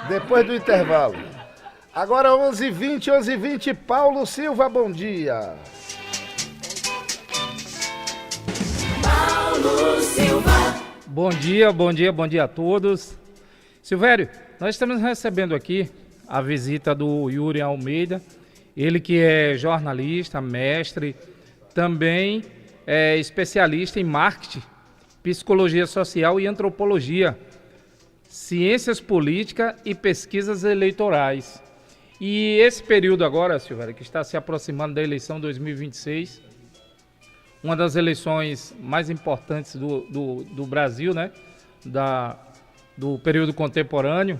Depois do intervalo. Agora 11h20, Paulo Silva, bom dia. Paulo Silva. Bom dia a todos. Silvério, nós estamos recebendo aqui a visita do Yuri Almeida, ele que é jornalista, mestre, também é especialista em marketing, psicologia social e antropologia, ciências políticas e pesquisas eleitorais. E esse período agora, Silvério, que está se aproximando da eleição 2026, uma das eleições mais importantes do Brasil, né? Do período contemporâneo.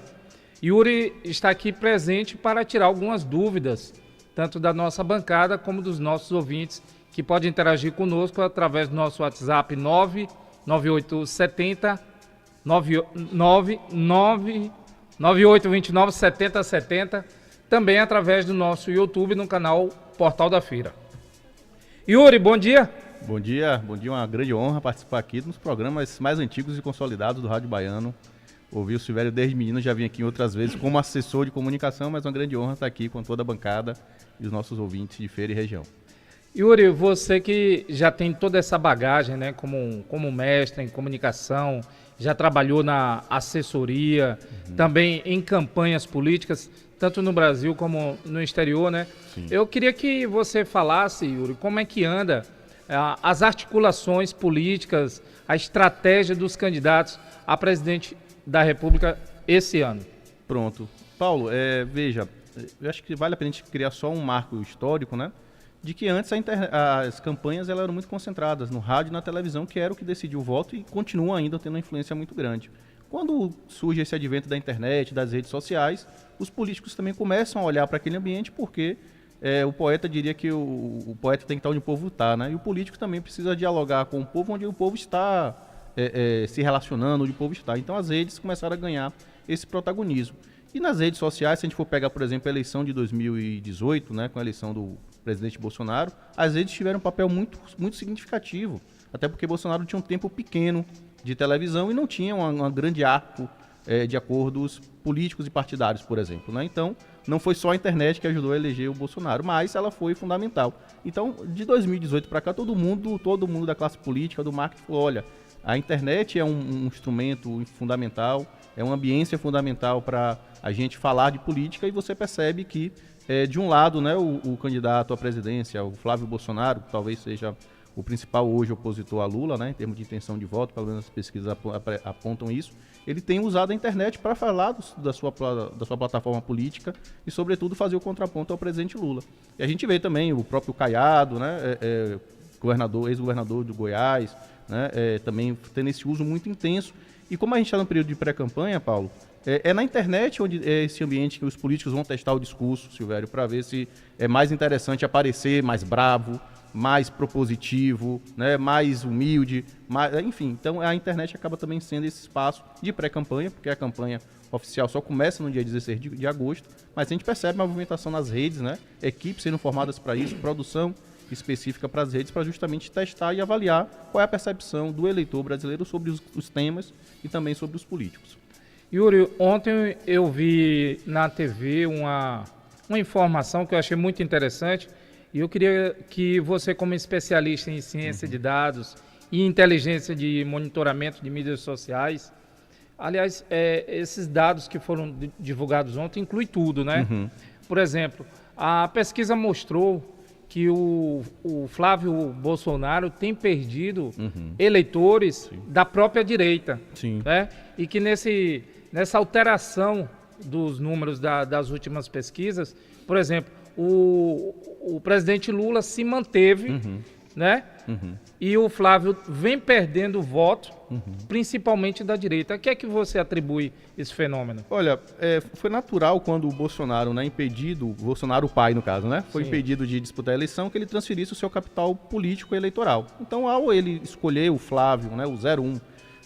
Yuri está aqui presente para tirar algumas dúvidas, tanto da nossa bancada como dos nossos ouvintes, que podem interagir conosco através do nosso WhatsApp 99870 9829 7070, também através do nosso YouTube no canal Portal da Feira. Yuri, bom dia. Bom dia, uma grande honra participar aqui dos programas mais antigos e consolidados do Rádio Baiano. Ouvi o Silvério desde menino, já vim aqui outras vezes como assessor de comunicação, mas uma grande honra estar aqui com toda a bancada e os nossos ouvintes de Feira e região. Yuri, você que já tem toda essa bagagem, né, como mestre em comunicação, já trabalhou na assessoria, também em campanhas políticas, tanto no Brasil como no exterior, né? Sim. Eu queria que você falasse, Yuri, como é que anda as articulações políticas, a estratégia dos candidatos a presidente da República esse ano. Pronto. Paulo, veja, eu acho que vale a pena a gente criar só um marco histórico, né? De que antes as campanhas elas eram muito concentradas no rádio e na televisão, que era o que decidia o voto e continua ainda tendo uma influência muito grande. Quando surge esse advento da internet, das redes sociais, os políticos também começam a olhar para aquele ambiente porque o poeta diria que o poeta tem que estar onde o povo está, né? E o político também precisa dialogar com o povo onde o povo está se relacionando, onde o povo está. Então as redes começaram a ganhar esse protagonismo. E nas redes sociais, se a gente for pegar, por exemplo, a eleição de 2018, né, com a eleição do presidente Bolsonaro, as redes tiveram um papel muito, muito significativo, até porque Bolsonaro tinha um tempo pequeno de televisão e não tinha um grande arco de acordos políticos e partidários, por exemplo, né? Então, não foi só a internet que ajudou a eleger o Bolsonaro, mas ela foi fundamental. Então, de 2018 para cá, todo mundo da classe política, do marketing, falou, olha, a internet é um instrumento fundamental, é uma ambiência fundamental para a gente falar de política, e você percebe que, de um lado, né, o candidato à presidência, o Flávio Bolsonaro, que talvez seja o principal hoje opositor a Lula, né, em termos de intenção de voto, pelo menos as pesquisas apontam isso, ele tem usado a internet para falar da sua plataforma política e, sobretudo, fazer o contraponto ao presidente Lula. E a gente vê também o próprio Caiado, né, ex-governador do Goiás, né, também tendo esse uso muito intenso. E como a gente está no período de pré-campanha, Paulo, na internet onde é esse ambiente que os políticos vão testar o discurso, Silvério, para ver se é mais interessante aparecer mais bravo, mais propositivo, né, mais humilde, enfim. Então a internet acaba também sendo esse espaço de pré-campanha, porque a campanha oficial só começa no dia 16 de agosto, mas a gente percebe uma movimentação nas redes, né, equipes sendo formadas para isso, produção específica para as redes, para justamente testar e avaliar qual é a percepção do eleitor brasileiro sobre os temas e também sobre os políticos. Yuri, ontem eu vi na TV uma informação que eu achei muito interessante, e eu queria que você, como especialista em ciência de dados e inteligência de monitoramento de mídias sociais, aliás, esses dados que foram divulgados ontem inclui tudo, né? Por exemplo, a pesquisa mostrou que o Flávio Bolsonaro tem perdido eleitores da própria direita. Sim. Né? E que nessa alteração dos números das últimas pesquisas, por exemplo, o presidente Lula se manteve, né? E o Flávio vem perdendo voto, principalmente da direita. A que é que você atribui esse fenômeno? Olha, foi natural quando o Bolsonaro, né, impedido, o Bolsonaro pai no caso, né, foi impedido de disputar a eleição, que ele transferisse o seu capital político e eleitoral. Então, ao ele escolher o Flávio, né, o 01,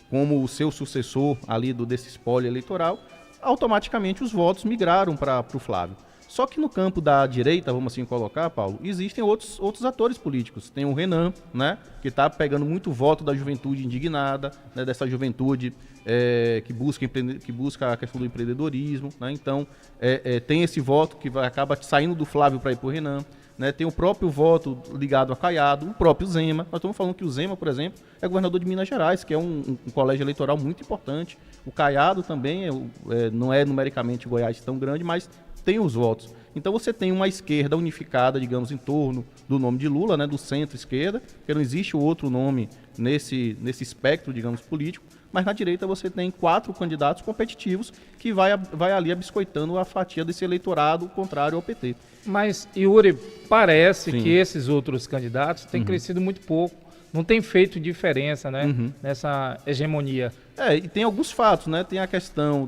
como o seu sucessor ali desse espólio eleitoral, automaticamente os votos migraram para o Flávio. Só que no campo da direita, vamos assim colocar, Paulo, existem outros atores políticos. Tem o Renan, né, que está pegando muito voto da juventude indignada, né, dessa juventude que busca a questão do empreendedorismo, né? Então, tem esse voto que acaba saindo do Flávio para ir para o Renan. Né, tem o próprio voto ligado a Caiado, o próprio Zema. Nós estamos falando que o Zema, por exemplo, é governador de Minas Gerais, que é um colégio eleitoral muito importante. O Caiado também não é numericamente Goiás tão grande, mas tem os votos. Então você tem uma esquerda unificada, digamos, em torno do nome de Lula, né, do centro-esquerda, porque não existe outro nome nesse espectro, digamos, político. Mas na direita você tem 4 candidatos competitivos que vai ali abiscoitando a fatia desse eleitorado contrário ao PT. Mas, Yuri, parece Sim. que esses outros candidatos têm crescido muito pouco, não tem feito diferença, né, nessa hegemonia. E tem alguns fatos, né? Tem a questão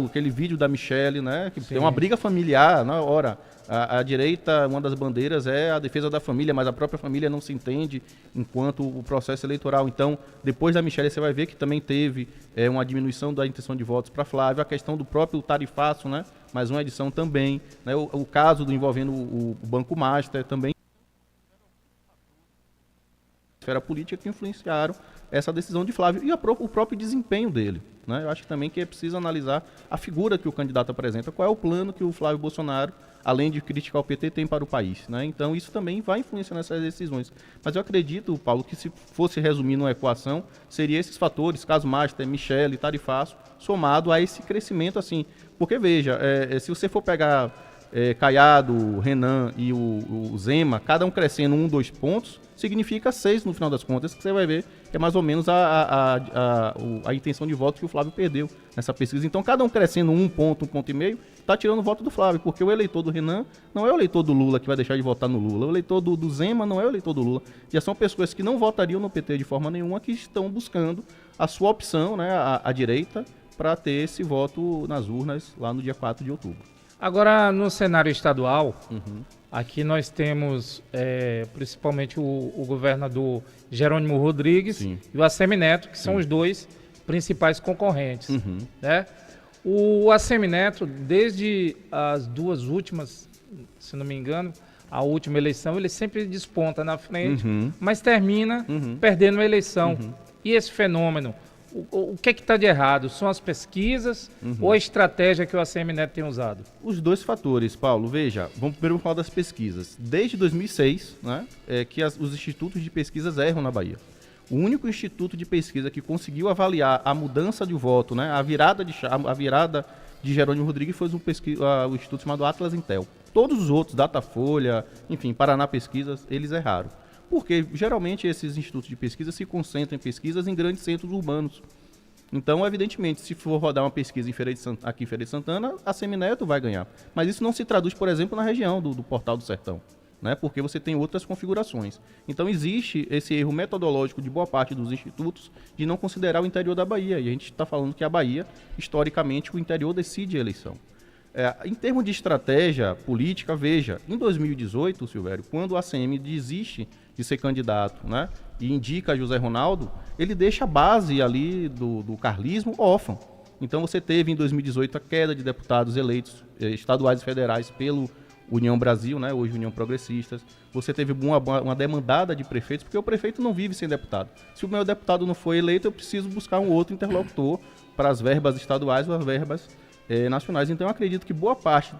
aquele vídeo da Michelle, né? Que Sim. tem uma briga familiar, na hora. A direita, uma das bandeiras é a defesa da família, mas a própria família não se entende enquanto o processo eleitoral. Então, depois da Michelle, você vai ver que também teve uma diminuição da intenção de votos para Flávio, a questão do próprio tarifaço, né? Mais uma edição também, né? O caso envolvendo o Banco Master também. Esfera política que influenciaram essa decisão de Flávio e o próprio desempenho dele. Né? Eu acho também que é preciso analisar a figura que o candidato apresenta, qual é o plano que o Flávio Bolsonaro, além de criticar o PT, tem para o país. Né? Então isso também vai influenciar nessas decisões. Mas eu acredito, Paulo, que se fosse resumir numa equação, seria esses fatores, caso Master, Michelle, tarifaço, somado a esse crescimento assim. Porque veja, se você for pegar Caiado, Renan e o Zema, cada um crescendo 1, 2 pontos, significa 6 no final das contas, que você vai ver que é mais ou menos a intenção de voto que o Flávio perdeu nessa pesquisa. Então, cada um crescendo 1 ponto, 1,5 ponto, está tirando o voto do Flávio, porque o eleitor do Renan não é o eleitor do Lula que vai deixar de votar no Lula, o eleitor do Zema não é o eleitor do Lula, já são pessoas que não votariam no PT de forma nenhuma, que estão buscando a sua opção, né, a direita, para ter esse voto nas urnas lá no dia 4 de outubro. Agora, no cenário estadual, aqui nós temos principalmente o governador Jerônimo Rodrigues Sim. e o Assemineto, que são os dois principais concorrentes. Né? O Assemineto, desde as duas últimas, se não me engano, a última eleição, ele sempre desponta na frente, mas termina perdendo a eleição. E esse fenômeno, o que está de errado? São as pesquisas ou a estratégia que o ACM Neto tem usado? Os dois fatores, Paulo. Veja, vamos primeiro falar das pesquisas. Desde 2006, né, que os institutos de pesquisas erram na Bahia. O único instituto de pesquisa que conseguiu avaliar a mudança de voto, né, a virada de Jerônimo Rodrigues foi o instituto chamado Atlas Intel. Todos os outros, Datafolha, enfim, Paraná Pesquisas, eles erraram. Porque geralmente esses institutos de pesquisa se concentram em pesquisas em grandes centros urbanos. Então, evidentemente, se for rodar uma pesquisa aqui em Feira de Santana, a Semineto vai ganhar. Mas isso não se traduz, por exemplo, na região do Portal do Sertão, né? Porque você tem outras configurações. Então, existe esse erro metodológico de boa parte dos institutos de não considerar o interior da Bahia. E a gente está falando que a Bahia, historicamente, o interior decide a eleição. Em termos de estratégia política, veja, em 2018, Silvério, quando o ACM desiste de ser candidato, né, e indica José Ronaldo, ele deixa a base ali do carlismo órfã. Então você teve em 2018 a queda de deputados eleitos estaduais e federais pelo União Brasil, né, hoje União Progressistas. Você teve uma demandada de prefeitos, porque o prefeito não vive sem deputado. Se o meu deputado não for eleito, eu preciso buscar um outro interlocutor para as verbas estaduais ou as verbas nacionais. Então eu acredito que boa parte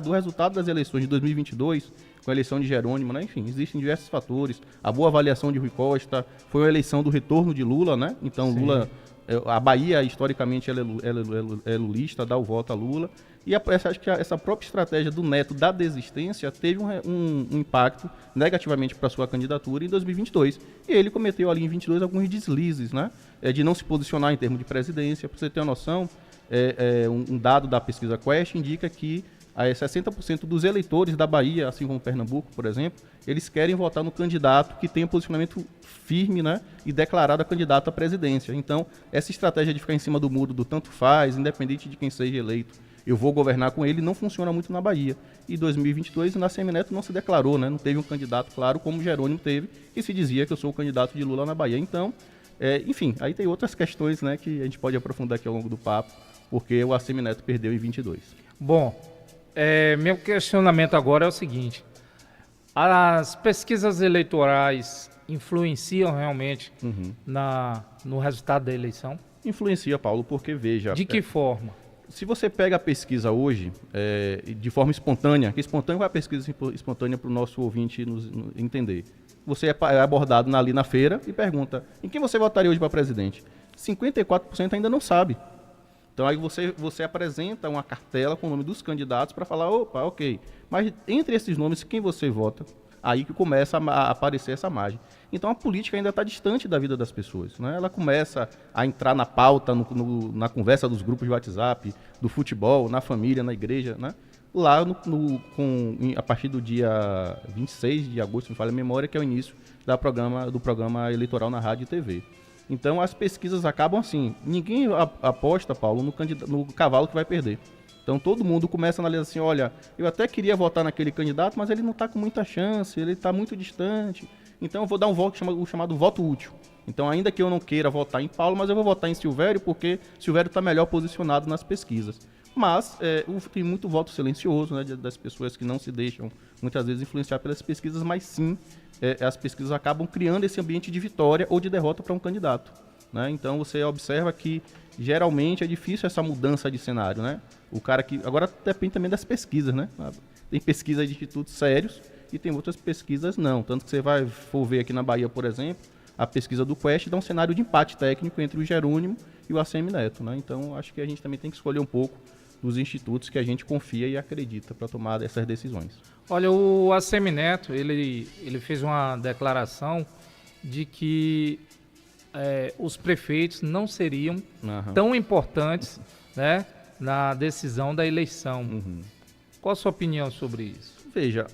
do resultado das eleições de 2022, com a eleição de Jerônimo, né? Enfim, existem diversos fatores. A boa avaliação de Rui Costa, foi uma eleição do retorno de Lula, né? Então Sim. Lula, a Bahia historicamente ela é lulista, dá o voto a Lula. E acho que essa própria estratégia do Neto da desistência teve um impacto negativamente para a sua candidatura em 2022. E ele cometeu ali em 2022 alguns deslizes, né? De não se posicionar em termos de presidência. Para você ter uma noção, um dado da pesquisa Quest indica que 60% dos eleitores da Bahia, assim como Pernambuco, por exemplo, eles querem votar no candidato que tenha posicionamento firme, né, e declarado a candidato à presidência. Então, essa estratégia de ficar em cima do muro do tanto faz, independente de quem seja eleito, eu vou governar com ele, não funciona muito na Bahia. E em 2022, o Assemineto não se declarou, né, não teve um candidato claro como Jerônimo teve, que se dizia que eu sou o candidato de Lula na Bahia. Então, enfim, aí tem outras questões, né, que a gente pode aprofundar aqui ao longo do papo, porque o Assemineto perdeu em 22. Bom, Meu questionamento agora é o seguinte: as pesquisas eleitorais influenciam realmente no resultado da eleição? Influencia, Paulo, porque veja... De que forma? Se você pega a pesquisa hoje, de forma espontânea, que espontânea é a pesquisa espontânea para o nosso ouvinte entender. Você é abordado ali na feira e pergunta, em quem você votaria hoje para presidente? 54% ainda não sabe. Então aí você apresenta uma cartela com o nome dos candidatos para falar, opa, ok. Mas entre esses nomes, quem você vota? Aí que começa a aparecer essa margem. Então a política ainda está distante da vida das pessoas, né? Ela começa a entrar na pauta, na conversa dos grupos de WhatsApp, do futebol, na família, na igreja, né? Lá a partir do dia 26 de agosto, se me falha a memória, que é o início do programa eleitoral na rádio e TV. Então as pesquisas acabam assim, ninguém aposta, Paulo, no cavalo que vai perder. Então todo mundo começa a analisar assim, olha, eu até queria votar naquele candidato, mas ele não está com muita chance, ele está muito distante. Então eu vou dar um voto chamado voto útil. Então ainda que eu não queira votar em Paulo, mas eu vou votar em Silvério, porque Silvério está melhor posicionado nas pesquisas. Mas tem muito voto silencioso, né, das pessoas que não se deixam muitas vezes influenciar pelas pesquisas, mas sim as pesquisas acabam criando esse ambiente de vitória ou de derrota para um candidato, né? Então você observa que geralmente é difícil essa mudança de cenário, né? O cara que agora depende também das pesquisas, né? Tem pesquisa de institutos sérios e tem outras pesquisas não. Tanto que você for ver aqui na Bahia, por exemplo, a pesquisa do Quest dá um cenário de empate técnico entre o Jerônimo e o ACM Neto, né? Então acho que a gente também tem que escolher um pouco dos institutos que a gente confia e acredita para tomar essas decisões. Olha, o ACM Neto, ele fez uma declaração de que os prefeitos não seriam tão importantes, né, na decisão da eleição. Qual a sua opinião sobre isso? Veja,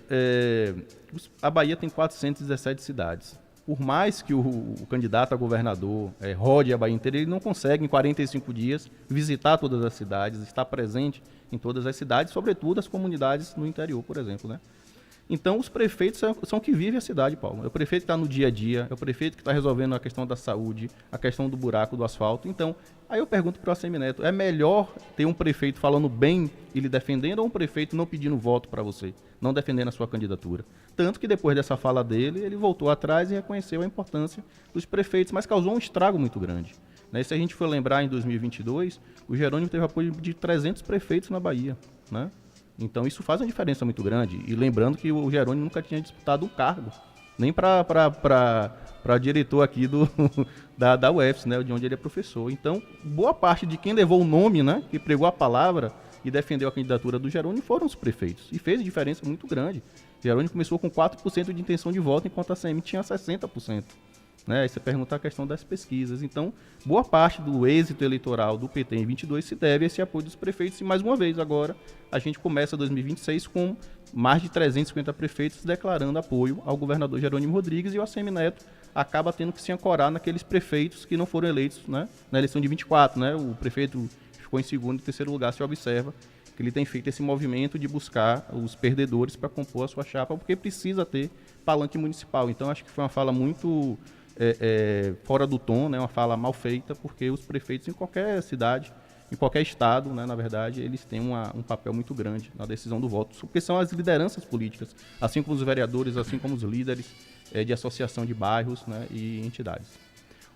a Bahia tem 417 cidades. Por mais que o candidato a governador rode a Bahia inteira, ele não consegue em 45 dias visitar todas as cidades, estar presente em todas as cidades, sobretudo as comunidades no interior, por exemplo, né? Então, os prefeitos são que vivem a cidade, Paulo. É o prefeito que está no dia a dia, é o prefeito que está resolvendo a questão da saúde, a questão do buraco, do asfalto. Então, aí eu pergunto para o ACM Neto, é melhor ter um prefeito falando bem e lhe defendendo ou um prefeito não pedindo voto para você, não defendendo a sua candidatura? Tanto que depois dessa fala dele, ele voltou atrás e reconheceu a importância dos prefeitos, mas causou um estrago muito grande. Né? Se a gente for lembrar, em 2022, o Jerônimo teve apoio de 300 prefeitos na Bahia, né? Então isso faz uma diferença muito grande. E lembrando que o Jerônimo nunca tinha disputado um cargo, nem para diretor aqui da UFS, né, de onde ele é professor. Então, boa parte de quem levou o nome, né, que pregou a palavra e defendeu a candidatura do Jerônimo foram os prefeitos. E fez diferença muito grande. O Jerônimo começou com 4% de intenção de voto, enquanto a ACM tinha 60%. Né? Aí você pergunta a questão das pesquisas. Então, boa parte do êxito eleitoral do PT em 22 se deve a esse apoio dos prefeitos. E mais uma vez, agora, a gente começa 2026 com mais de 350 prefeitos declarando apoio ao governador Jerônimo Rodrigues, e o ACM Neto acaba tendo que se ancorar naqueles prefeitos que não foram eleitos, né, na eleição de 24. Né? O prefeito ficou em segundo e terceiro lugar, se observa que ele tem feito esse movimento de buscar os perdedores para compor a sua chapa, porque precisa ter palanque municipal. Então, acho que foi uma fala muito fora do tom, né? Uma fala mal feita, porque os prefeitos em qualquer cidade, em qualquer estado, né, na verdade, eles têm um papel muito grande na decisão do voto, porque são as lideranças políticas, assim como os vereadores, assim como os líderes de associação de bairros, né, e entidades.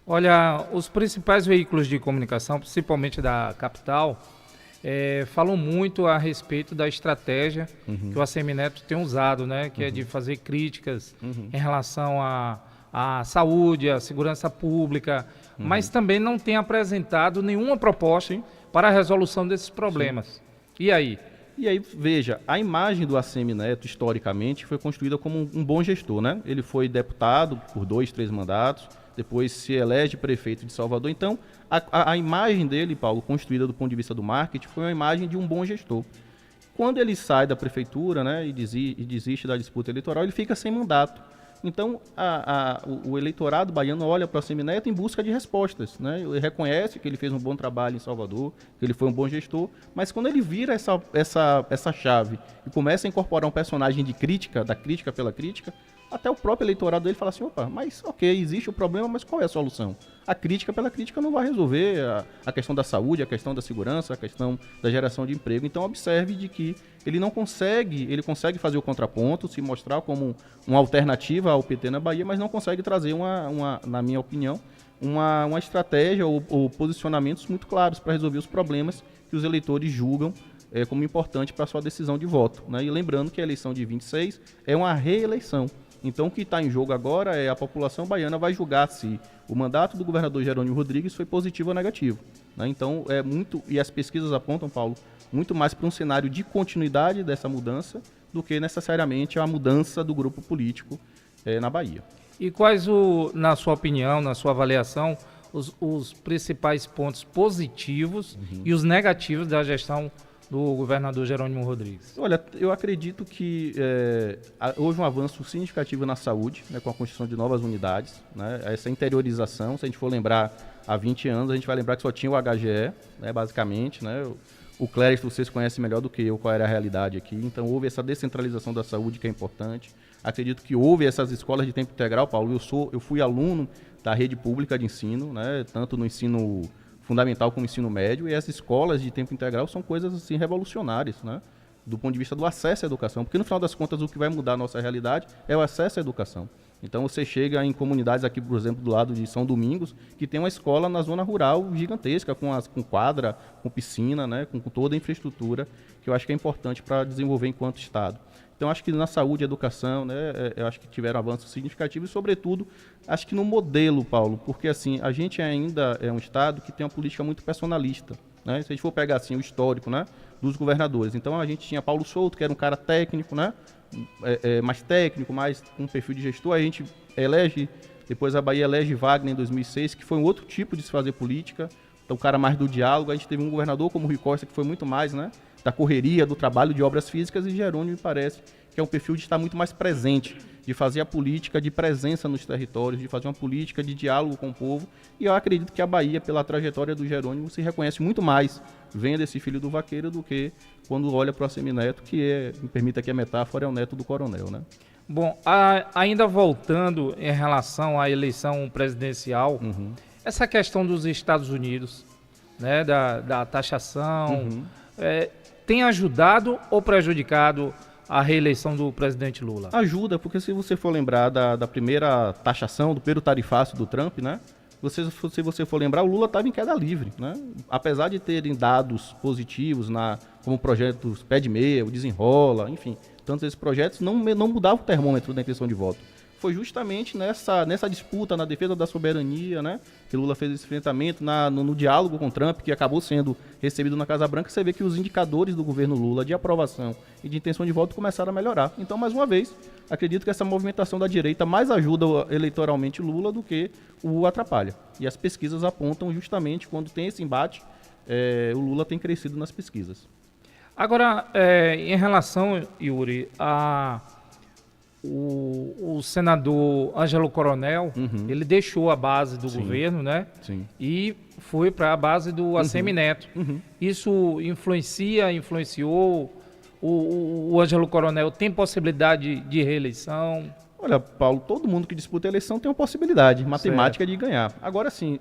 Olha, os principais veículos de comunicação, principalmente da capital, falam muito a respeito da estratégia que o ACM Neto tem usado, né, que é de fazer críticas em relação à saúde, à segurança pública, mas também não tem apresentado nenhuma proposta para a resolução desses problemas. Sim. E aí? E aí, veja, a imagem do ACM Neto, historicamente, foi construída como um bom gestor, né? Ele foi deputado por 2, 3 mandatos, depois se elege prefeito de Salvador. Então, a imagem dele, Paulo, construída do ponto de vista do marketing, foi uma imagem de um bom gestor. Quando ele sai da prefeitura, né, e desiste da disputa eleitoral, ele fica sem mandato. Então, o eleitorado baiano olha para o ACM Neto em busca de respostas, né? Ele reconhece que ele fez um bom trabalho em Salvador, que ele foi um bom gestor, mas quando ele vira essa chave e começa a incorporar um personagem de crítica, da crítica pela crítica, até o próprio eleitorado dele fala assim, opa, mas ok, existe o problema, mas qual é a solução? A crítica pela crítica não vai resolver a questão da saúde, a questão da segurança, a questão da geração de emprego. Então observe de que ele consegue fazer o contraponto, se mostrar como uma alternativa ao PT na Bahia, mas não consegue trazer na minha opinião, uma estratégia ou posicionamentos muito claros para resolver os problemas que os eleitores julgam como importante para a sua decisão de voto, né? E lembrando que a eleição de 26 é uma reeleição. Então o que está em jogo agora é a população baiana vai julgar se o mandato do governador Jerônimo Rodrigues foi positivo ou negativo, né? Então e as pesquisas apontam, Paulo, muito mais para um cenário de continuidade dessa mudança do que necessariamente a mudança do grupo político na Bahia. E quais, na sua opinião, na sua avaliação, os principais pontos positivos e os negativos da gestão do governador Jerônimo Rodrigues? Olha, eu acredito que houve um avanço significativo na saúde, né, com a construção de novas unidades, né, essa interiorização. Se a gente for lembrar, há 20 anos, a gente vai lembrar que só tinha o HGE, né, basicamente, né, o Clérito, vocês conhecem melhor do que eu qual era a realidade aqui. Então houve essa descentralização da saúde que é importante. Acredito que houve essas escolas de tempo integral, Paulo. Eu fui aluno da rede pública de ensino, né, tanto no ensino fundamental como ensino médio, e as escolas de tempo integral são coisas assim revolucionárias, né, do ponto de vista do acesso à educação, porque no final das contas o que vai mudar a nossa realidade é o acesso à educação. Então você chega em comunidades aqui, por exemplo, do lado de São Domingos, que tem uma escola na zona rural gigantesca, com quadra, com piscina, né, com toda a infraestrutura, que eu acho que é importante para desenvolver enquanto Estado. Então, acho que na saúde e educação, né, eu acho que tiveram avanços significativos e, sobretudo, acho que no modelo, Paulo, porque, assim, a gente ainda é um Estado que tem uma política muito personalista, né? Se a gente for pegar, assim, o histórico, né, dos governadores. Então, a gente tinha Paulo Souto, que era um cara técnico, né, mais técnico, mais com um perfil de gestor. A gente depois a Bahia elege Wagner em 2006, que foi um outro tipo de se fazer política. Então, o cara mais do diálogo. A gente teve um governador como o Rui Costa, que foi muito mais, né, da correria, do trabalho de obras físicas, e Jerônimo, me parece, que é um perfil de estar muito mais presente, de fazer a política de presença nos territórios, de fazer uma política de diálogo com o povo. E eu acredito que a Bahia, pela trajetória do Jerônimo, se reconhece muito mais vendo esse filho do vaqueiro do que quando olha para o Assemineto, que me permita aqui a metáfora, é o neto do coronel, né? Bom, ainda voltando em relação à eleição presidencial, essa questão dos Estados Unidos, né, da taxação, tem ajudado ou prejudicado a reeleição do presidente Lula? Ajuda, porque se você for lembrar da primeira taxação, do primeiro tarifácio do Trump, né? Se você for lembrar, o Lula estava em queda livre, né? Apesar de terem dados positivos, como projetos Pé de Meia, o Desenrola, enfim, tantos esses projetos, não mudavam o termômetro da intenção de voto. Foi justamente nessa disputa, na defesa da soberania, né, que Lula fez esse enfrentamento, no diálogo com Trump, que acabou sendo recebido na Casa Branca. Você vê que os indicadores do governo Lula de aprovação e de intenção de voto começaram a melhorar. Então, mais uma vez, acredito que essa movimentação da direita mais ajuda eleitoralmente Lula do que o atrapalha. E as pesquisas apontam justamente quando tem esse embate, o Lula tem crescido nas pesquisas. Agora, em relação, Yuri, o senador Ângelo Coronel, ele deixou a base do governo, né? Sim. E foi para a base do Assemineto. Isso influenciou? O Ângelo Coronel tem possibilidade de reeleição? Olha, Paulo, todo mundo que disputa a eleição tem uma possibilidade matemática de ganhar. Agora, sim,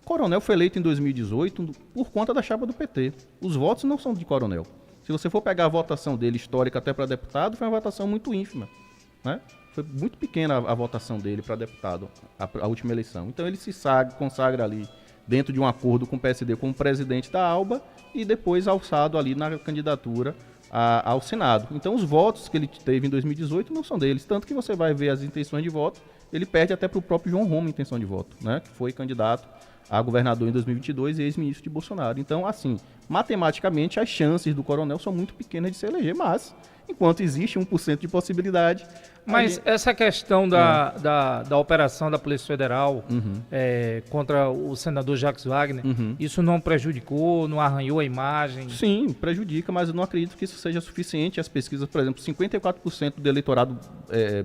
Coronel foi eleito em 2018 por conta da chapa do PT. Os votos não são de Coronel. Se você for pegar a votação dele histórica até para deputado, foi uma votação muito ínfima, né? Foi muito pequena a votação dele para deputado, a última eleição. Então ele se consagra ali dentro de um acordo com o PSD como presidente da ALBA e depois alçado ali na candidatura ao Senado. Então os votos que ele teve em 2018 não são deles, tanto que você vai ver as intenções de voto, ele perde até para o próprio João Roma intenção de voto, né? Que foi candidato a governador em 2022 e ex-ministro de Bolsonaro. Então, assim, matematicamente as chances do Coronel são muito pequenas de se eleger, mas enquanto existe 1% de possibilidade... Mas essa questão da operação da Polícia Federal contra o senador Jacques Wagner, isso não prejudicou, não arranhou a imagem? Sim, prejudica, mas eu não acredito que isso seja suficiente. As pesquisas, por exemplo, 54% do eleitorado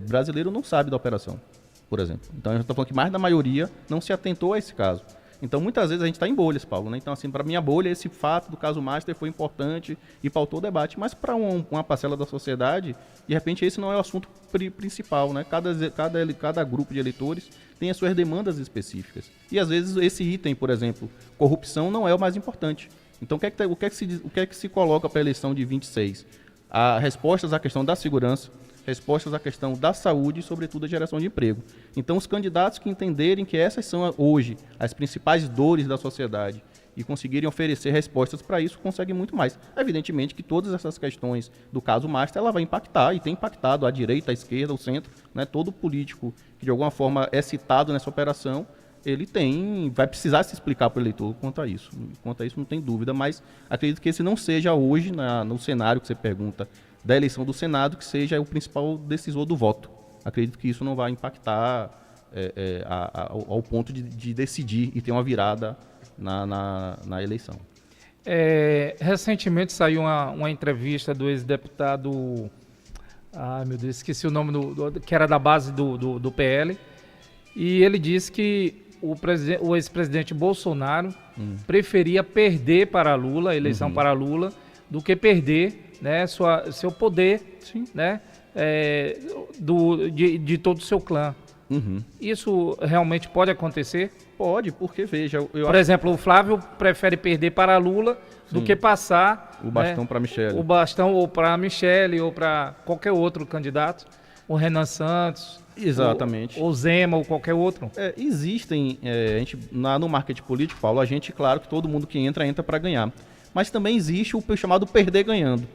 brasileiro não sabe da operação, por exemplo. Então, a gente está falando que mais da maioria não se atentou a esse caso. Então, muitas vezes a gente está em bolhas, Paulo, né? Então, assim, para minha bolha, esse fato do caso Master foi importante e pautou o debate. Mas para uma parcela da sociedade, de repente, esse não é o assunto principal, né? Cada grupo de eleitores tem as suas demandas específicas. E, às vezes, esse item, por exemplo, corrupção, não é o mais importante. Então, o que é que se coloca para a eleição de 26? Respostas à questão da segurança, respostas à questão da saúde e, sobretudo, a geração de emprego. Então, os candidatos que entenderem que essas são, hoje, as principais dores da sociedade e conseguirem oferecer respostas para isso, conseguem muito mais. Evidentemente que todas essas questões do caso Master, ela vai impactar, e tem impactado a direita, a esquerda, o centro, né? Todo político que, de alguma forma, é citado nessa operação, ele vai precisar se explicar para o eleitor quanto a isso. Quanto a isso, não tem dúvida, mas acredito que esse não seja hoje, no cenário que você pergunta, da eleição do Senado, que seja o principal decisor do voto. Acredito que isso não vai impactar ao ponto de decidir e ter uma virada na eleição. Recentemente saiu uma entrevista do ex-deputado, meu Deus, esqueci o nome, que era da base do PL, e ele disse que o ex-presidente Bolsonaro preferia perder para Lula, a eleição para Lula, do que perder, né, seu poder, né, de todo o seu clã. Isso realmente pode acontecer? Pode, porque veja... Por exemplo, o Flávio prefere perder para Lula do que passar o bastão para Michele. O bastão ou para Michele ou para qualquer outro candidato, o Renan Santos... Exatamente. Ou Zema, ou qualquer outro. Existem, no marketing político, Paulo, a gente, claro que todo mundo que entra para ganhar. Mas também existe o chamado perder ganhando.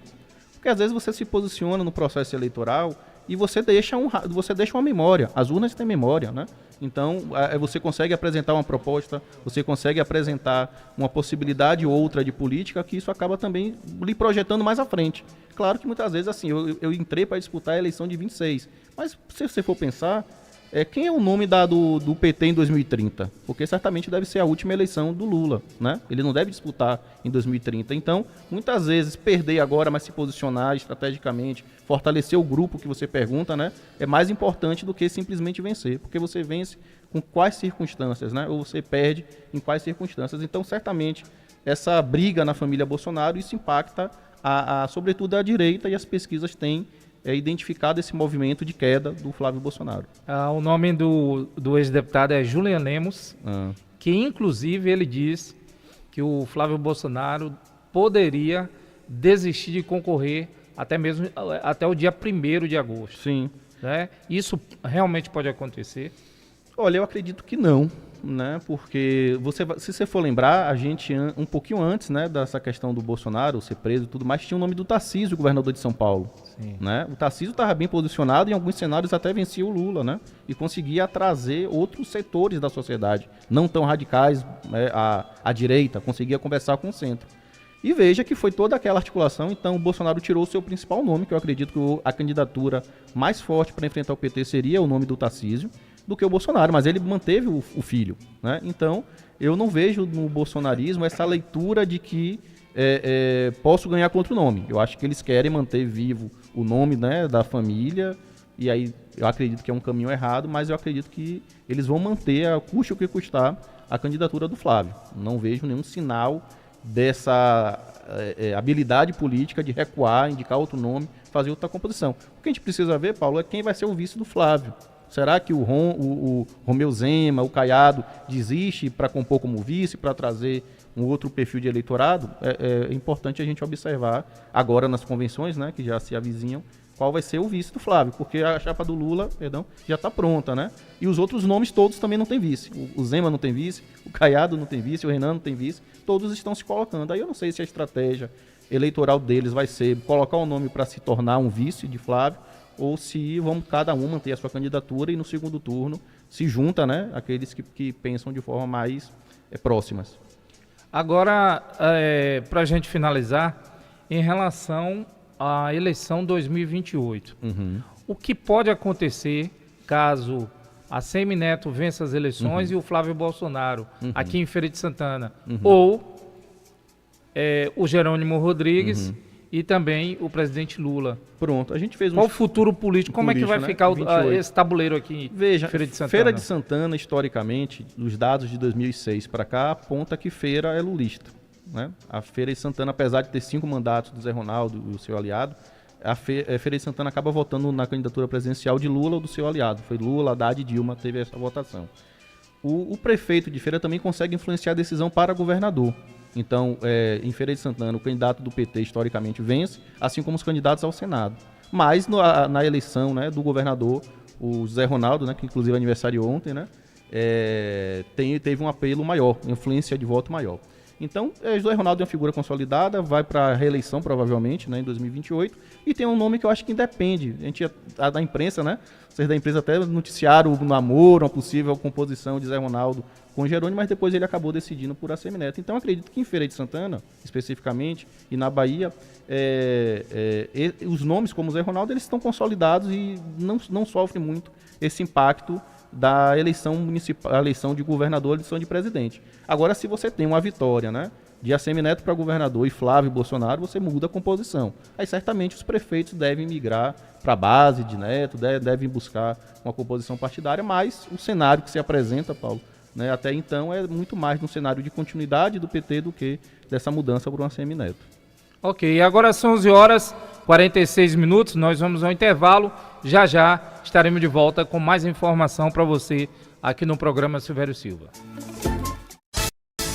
Porque às vezes você se posiciona no processo eleitoral e você deixa uma memória. As urnas têm memória, né? Então, você consegue apresentar uma proposta, você consegue apresentar uma possibilidade ou outra de política, que isso acaba também lhe projetando mais à frente. Claro que muitas vezes, assim, eu entrei para disputar a eleição de 26, mas se você for pensar, quem é o nome do PT em 2030? Porque certamente deve ser a última eleição do Lula, né? Ele não deve disputar em 2030. Então, muitas vezes, perder agora, mas se posicionar estrategicamente, fortalecer o grupo que você pergunta, né? É mais importante do que simplesmente vencer. Porque você vence com quais circunstâncias, né? Ou você perde em quais circunstâncias. Então, certamente, essa briga na família Bolsonaro, isso impacta, sobretudo, a direita, e as pesquisas têm identificado esse movimento de queda do Flávio Bolsonaro. O nome do ex-deputado é Julian Lemos, que inclusive ele diz que o Flávio Bolsonaro poderia desistir de concorrer até o dia 1º de agosto. Sim. Né? Isso realmente pode acontecer? Olha, eu acredito que não, né? Porque se você for lembrar, a gente um pouquinho antes, né, dessa questão do Bolsonaro ser preso e tudo mais, tinha o nome do Tarcísio, governador de São Paulo. Sim. Né? O Tarcísio estava bem posicionado, em alguns cenários até vencia o Lula, né? E conseguia trazer outros setores da sociedade, não tão radicais, à direita, conseguia conversar com o centro. E veja que foi toda aquela articulação, então o Bolsonaro tirou o seu principal nome, que eu acredito que a candidatura mais forte para enfrentar o PT seria o nome do Tarcísio, do que o Bolsonaro, mas ele manteve o filho, né? Então, eu não vejo no bolsonarismo essa leitura de que posso ganhar com outro nome. Eu acho que eles querem manter vivo o nome, né, da família, e aí eu acredito que é um caminho errado, mas eu acredito que eles vão manter, custe o que custar, a candidatura do Flávio. Não vejo nenhum sinal dessa habilidade política de recuar, indicar outro nome, fazer outra composição. O que a gente precisa ver, Paulo, é quem vai ser o vice do Flávio. Será que o Romeu Zema, o Caiado, desiste para compor como vice, para trazer um outro perfil de eleitorado? É importante a gente observar agora nas convenções, né, que já se avizinham, qual vai ser o vice do Flávio, porque a chapa do Lula, já está pronta, né? E os outros nomes todos também não têm vice. O Zema não tem vice, o Caiado não tem vice, o Renan não tem vice, todos estão se colocando. Aí eu não sei se a estratégia eleitoral deles vai ser colocar um nome para se tornar um vice de Flávio, ou se vamos cada um manter a sua candidatura e no segundo turno se junta, né, aqueles que pensam de forma mais próximas. Agora, para a gente finalizar, em relação à eleição 2028, o que pode acontecer caso a Semineto vença as eleições e o Flávio Bolsonaro aqui em Feira de Santana, ou o Jerônimo Rodrigues e também o presidente Lula. Pronto, a gente fez Qual o futuro político? Como é que vai né? ficar 28. esse tabuleiro aqui Veja, em Feira de Santana? Feira de Santana, historicamente, os dados de 2006 para cá, aponta que Feira é lulista. Né? A Feira de Santana, apesar de ter 5 mandatos do Zé Ronaldo e o seu aliado, a Feira de Santana acaba votando na candidatura presidencial de Lula ou do seu aliado. Foi Lula, Haddad e Dilma, teve essa votação. O prefeito de Feira também consegue influenciar a decisão para governador. Então, em Feira de Santana, o candidato do PT historicamente vence, assim como os candidatos ao Senado. Mas na eleição, né, do governador, o Zé Ronaldo, né, que inclusive aniversariou ontem, né, teve um apelo maior, influência de voto maior. Então, José Ronaldo é uma figura consolidada, vai para a reeleição provavelmente, né, em 2028, e tem um nome que eu acho que independe. A gente, da imprensa, né, vocês da imprensa até noticiaram o namoro, uma possível composição de Zé Ronaldo com Jerônimo, mas depois ele acabou decidindo por ACM-Neto. Então, acredito que em Feira de Santana, especificamente, e na Bahia, os nomes como Zé Ronaldo, eles estão consolidados e não sofrem muito esse impacto da eleição municipal, a eleição de governador, a eleição de presidente. Agora, se você tem uma vitória, né, de ACM-Neto para governador e Flávio Bolsonaro, você muda a composição. Aí, certamente, os prefeitos devem migrar para a base de Neto, devem buscar uma composição partidária, mas o cenário que se apresenta, Paulo, né, até então, é muito mais no cenário de continuidade do PT do que dessa mudança para o ACM-Neto. Ok, agora são 11h46, nós vamos ao intervalo. Já estaremos de volta com mais informação para você aqui no programa Silvério Silva.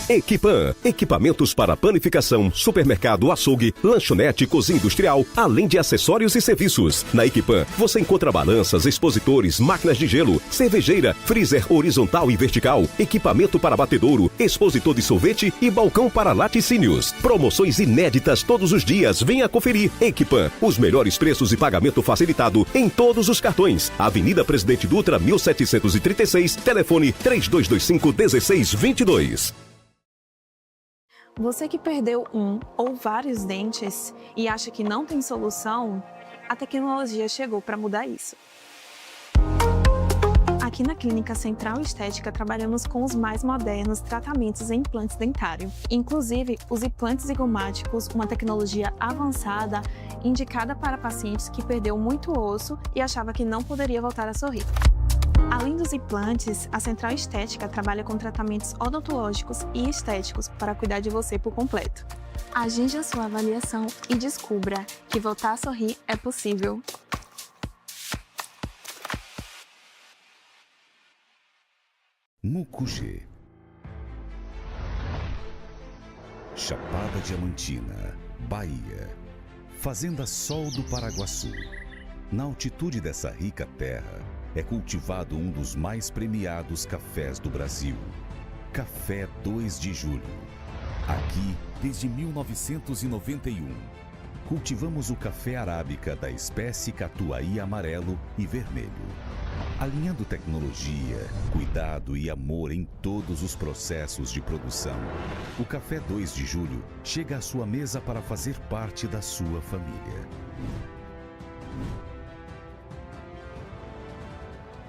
Equipan, equipamentos para panificação, supermercado, açougue, lanchonete, cozinha industrial, além de acessórios e serviços. Na Equipan, você encontra balanças, expositores, máquinas de gelo, cervejeira, freezer horizontal e vertical, equipamento para batedouro, expositor de sorvete e balcão para laticínios. Promoções inéditas todos os dias, venha conferir. Equipan, os melhores preços e pagamento facilitado em todos os cartões. Avenida Presidente Dutra, 1736, telefone 3225-1622. Você que perdeu um ou vários dentes e acha que não tem solução, a tecnologia chegou para mudar isso. Aqui na Clínica Central Estética trabalhamos com os mais modernos tratamentos em implantes dentários. Inclusive, os implantes zigomáticos, uma tecnologia avançada indicada para pacientes que perdeu muito osso e achava que não poderia voltar a sorrir. Além dos implantes, a Central Estética trabalha com tratamentos odontológicos e estéticos para cuidar de você por completo. Agende a sua avaliação e descubra que voltar a sorrir é possível. Mucugê, Chapada Diamantina, Bahia, Fazenda Sol do Paraguaçu. Na altitude dessa rica terra, é cultivado um dos mais premiados cafés do Brasil, Café 2 de Julho. Aqui, desde 1991, cultivamos o café arábica da espécie Catuai amarelo e vermelho, alinhando tecnologia, cuidado e amor em todos os processos de produção. O Café 2 de Julho chega à sua mesa para fazer parte da sua família.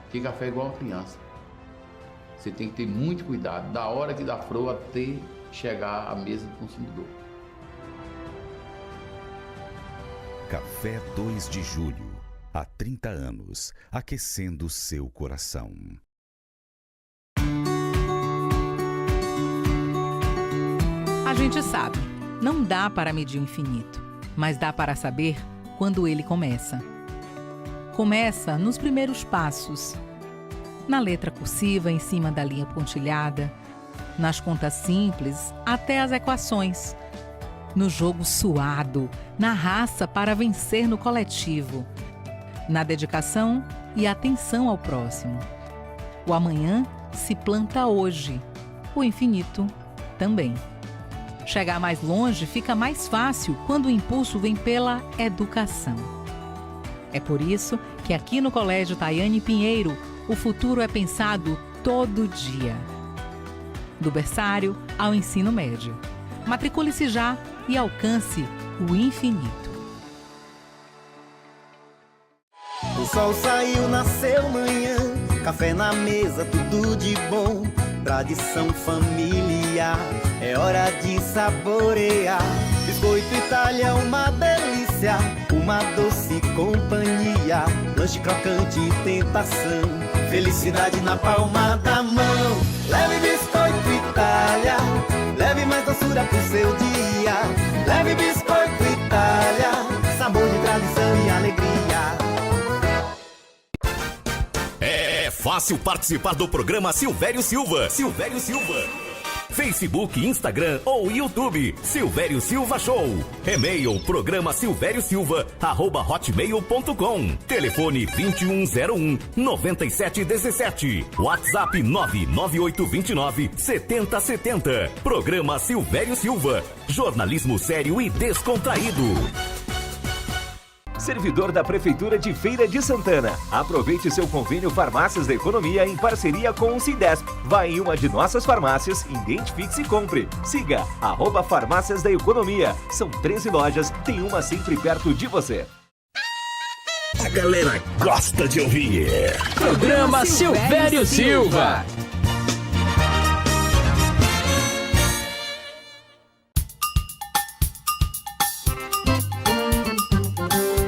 Porque café é igual a criança. Você tem que ter muito cuidado, da hora que dá flor até chegar à mesa do consumidor. Café 2 de Julho, há 30 anos, aquecendo seu coração. A gente sabe, não dá para medir o infinito, mas dá para saber quando ele começa. Começa nos primeiros passos, na letra cursiva em cima da linha pontilhada, nas contas simples até as equações, no jogo suado, na raça para vencer no coletivo, na dedicação e atenção ao próximo. O amanhã se planta hoje, o infinito também. Chegar mais longe fica mais fácil quando o impulso vem pela educação. É por isso que aqui no Colégio Tayane Pinheiro, o futuro é pensado todo dia. Do berçário ao ensino médio. Matricule-se já e alcance o infinito. O sol saiu, nasceu manhã, café na mesa, tudo de bom. Tradição familiar, é hora de saborear. Biscoito Itália, uma delícia. uma doce companhia, lanche crocante e tentação, felicidade na palma da mão. Leve biscoito Itália, leve mais doçura pro seu dia. Leve biscoito Itália, sabor de tradição e alegria. É fácil participar do programa Silvério Silva. Silvério Silva. Facebook, Instagram ou YouTube, Silvério Silva Show. E-mail, programa silvériosilva@hotmail.com. Telefone 2101-9717. WhatsApp 99829-7070. Programa Silvério Silva. Jornalismo sério e descontraído. Servidor da Prefeitura de Feira de Santana. Aproveite seu convênio Farmácias da Economia em parceria com o Cidesp. Vá em uma de nossas farmácias, identifique-se e compre. Siga @Farmácias da Economia. São 13 lojas, tem uma sempre perto de você. A galera gosta de ouvir. Programa Silvério Silva.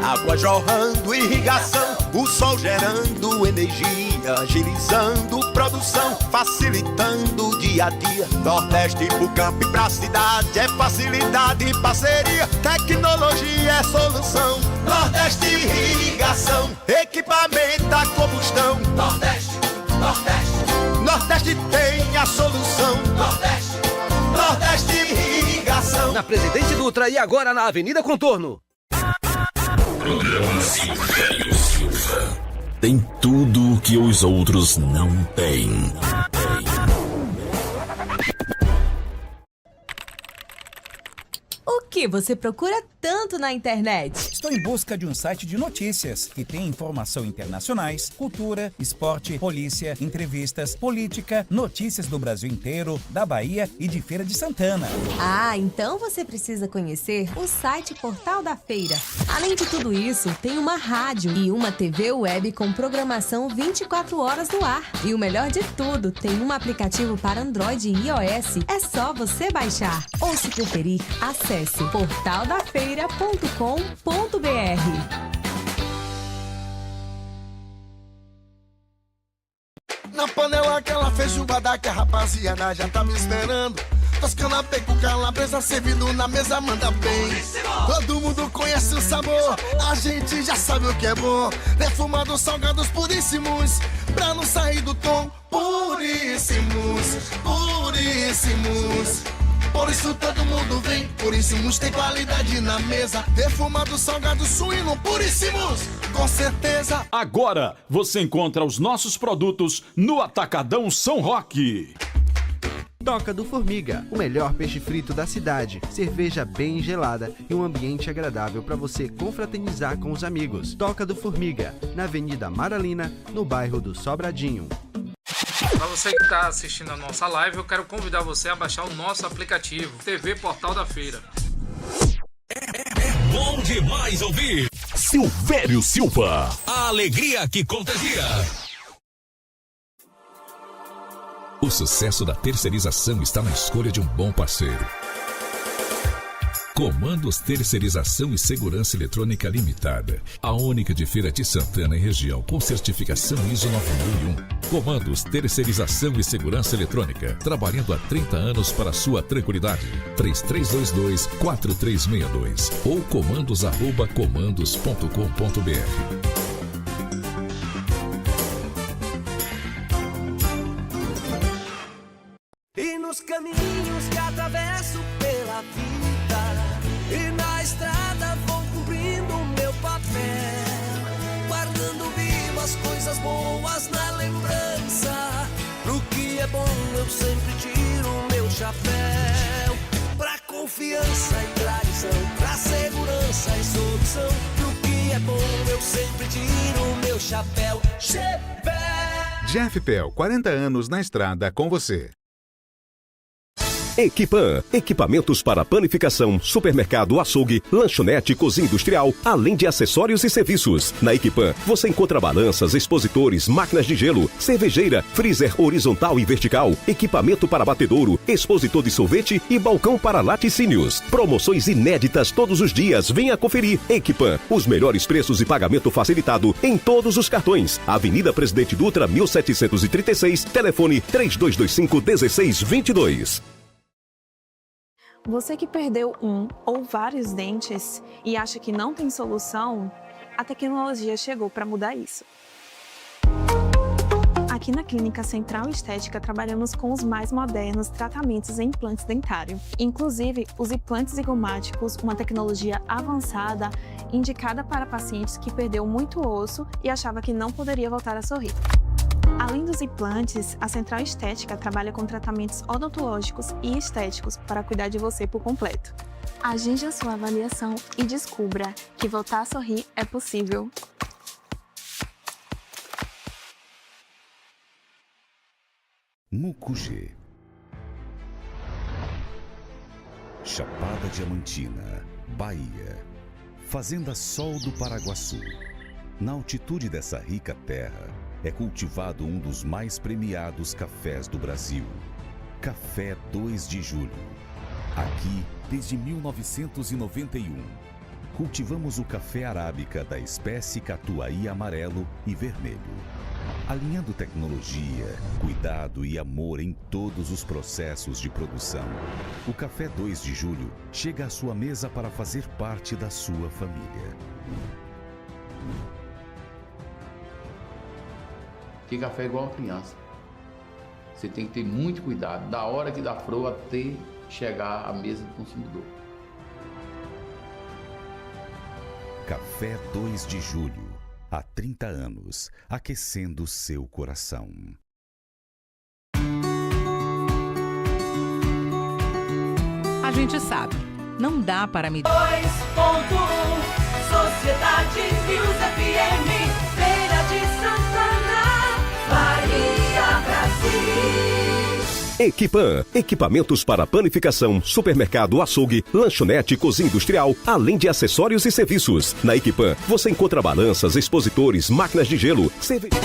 Água jorrando, irrigação, o sol gerando energia, agilizando produção, facilitando o dia a dia. Nordeste pro campo e pra cidade, é facilidade e parceria, tecnologia é solução. Nordeste irrigação, equipamento a combustão. Nordeste, Nordeste, Nordeste tem a solução. Nordeste, Nordeste irrigação. Na Presidente Dutra e agora na Avenida Contorno. Programa Silvério Silva. Tem tudo o que os outros não têm. O que você procura tanto na internet? Estou em busca de um site de notícias que tem informação internacionais, cultura, esporte, polícia, entrevistas, política, notícias do Brasil inteiro, da Bahia e de Feira de Santana. Ah, então você precisa conhecer o site Portal da Feira. Além de tudo isso, tem uma rádio e uma TV web com programação 24 horas no ar. E o melhor de tudo, tem um aplicativo para Android e iOS. É só você baixar. Ou se preferir, acesse portaldafeira.com.br. Na panela aquela feijoada que a rapaziada já tá me esperando. Toscana, peco, calabresa, servindo na mesa, manda bem. Todo mundo conhece o sabor, a gente já sabe o que é bom. Defumados, salgados, puríssimos, pra não sair do tom. Puríssimos, puríssimos. Por isso todo mundo vem, puríssimos tem qualidade na mesa. Defumados, salgados, suíno, puríssimos, com certeza. Agora você encontra os nossos produtos no Atacadão São Roque. Toca do Formiga, o melhor peixe frito da cidade, cerveja bem gelada e um ambiente agradável para você confraternizar com os amigos. Toca do Formiga, na Avenida Maralina, no bairro do Sobradinho. Para você que está assistindo a nossa live, eu quero convidar você a baixar o nosso aplicativo TV Portal da Feira. É bom demais ouvir Silvério Silva, a alegria que contagia. O sucesso da terceirização está na escolha de um bom parceiro. Comandos Terceirização e Segurança Eletrônica Limitada. A única de Feira de Santana e região com certificação ISO 9001. Comandos Terceirização e Segurança Eletrônica. Trabalhando há 30 anos para sua tranquilidade. 3322-4362 ou comandos@comandos.com.br. E nos caminhos que atravesso pela vida, e na estrada vou cumprindo o meu papel, guardando vivo as coisas boas na lembrança. Pro que é bom eu sempre tiro o meu chapéu. Pra confiança e tradição, pra segurança e solução. Pro que é bom eu sempre tiro o meu chapéu. Jeff Pel, 40 anos na estrada com você. Equipan, equipamentos para panificação, supermercado, açougue, lanchonete, cozinha industrial, além de acessórios e serviços. Na Equipan, você encontra balanças, expositores, máquinas de gelo, cervejeira, freezer horizontal e vertical, equipamento para batedouro, expositor de sorvete e balcão para laticínios. Promoções inéditas todos os dias. Venha conferir. Equipan, os melhores preços e pagamento facilitado em todos os cartões. Avenida Presidente Dutra, 1736, telefone 3225-1622. Você que perdeu um ou vários dentes e acha que não tem solução, a tecnologia chegou para mudar isso. Aqui na Clínica Central Estética trabalhamos com os mais modernos tratamentos em implantes dentários. Inclusive, os implantes zigomáticos, uma tecnologia avançada indicada para pacientes que perdeu muito osso e achava que não poderia voltar a sorrir. Além dos implantes, a Central Estética trabalha com tratamentos odontológicos e estéticos para cuidar de você por completo. Agende a sua avaliação e descubra que voltar a sorrir é possível. Mucugê, Chapada Diamantina, Bahia. Fazenda Sol do Paraguaçu. Na altitude dessa rica terra, é cultivado um dos mais premiados cafés do Brasil. Café 2 de Julho. Aqui, desde 1991, cultivamos o café arábica da espécie Catuai amarelo e vermelho. Alinhando tecnologia, cuidado e amor em todos os processos de produção, o Café 2 de Julho chega à sua mesa para fazer parte da sua família. Porque café é igual a criança. Você tem que ter muito cuidado, da hora que dá froa até chegar à mesa do consumidor. Café 2 de Julho. Há 30 anos, aquecendo seu coração. A gente sabe, não dá para medir. 2.1 Sociedade News FM, Feira de Santana, Bahia, Brasil. Equipan, equipamentos para panificação, supermercado, açougue, lanchonete, cozinha industrial, além de acessórios e serviços. Na Equipan, você encontra balanças, expositores, máquinas de gelo, cerveja.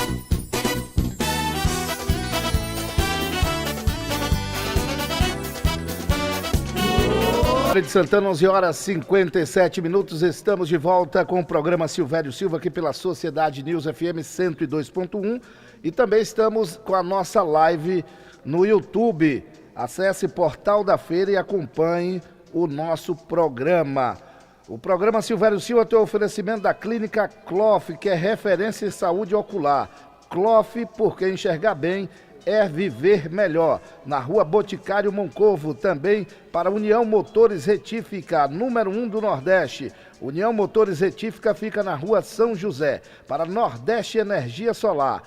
De Santana, 11 horas 57 minutos, estamos de volta com o programa Silvério Silva aqui pela Sociedade News FM 102.1 e também estamos com a nossa live no YouTube. Acesse Portal da Feira e acompanhe o nosso programa. O programa Silvério Silva tem o oferecimento da Clínica Cloff, que é referência em saúde ocular. Cloff, porque enxergar bem é viver melhor. Na Rua Boticário Moncorvo, também para União Motores Retífica, número 1 do Nordeste. União Motores Retífica fica na Rua São José, para Nordeste Energia Solar.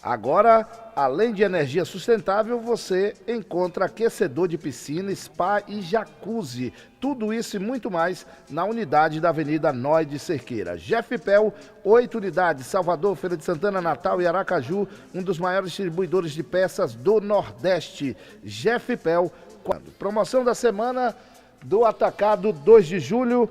Agora, além de energia sustentável, você encontra aquecedor de piscina, spa e jacuzzi. Tudo isso e muito mais na unidade da Avenida Noé de Cerqueira. Jeffpel, 8 unidades, Salvador, Feira de Santana, Natal e Aracaju, um dos maiores distribuidores de peças do Nordeste. Jeffpel, promoção da semana do Atacado 2 de julho.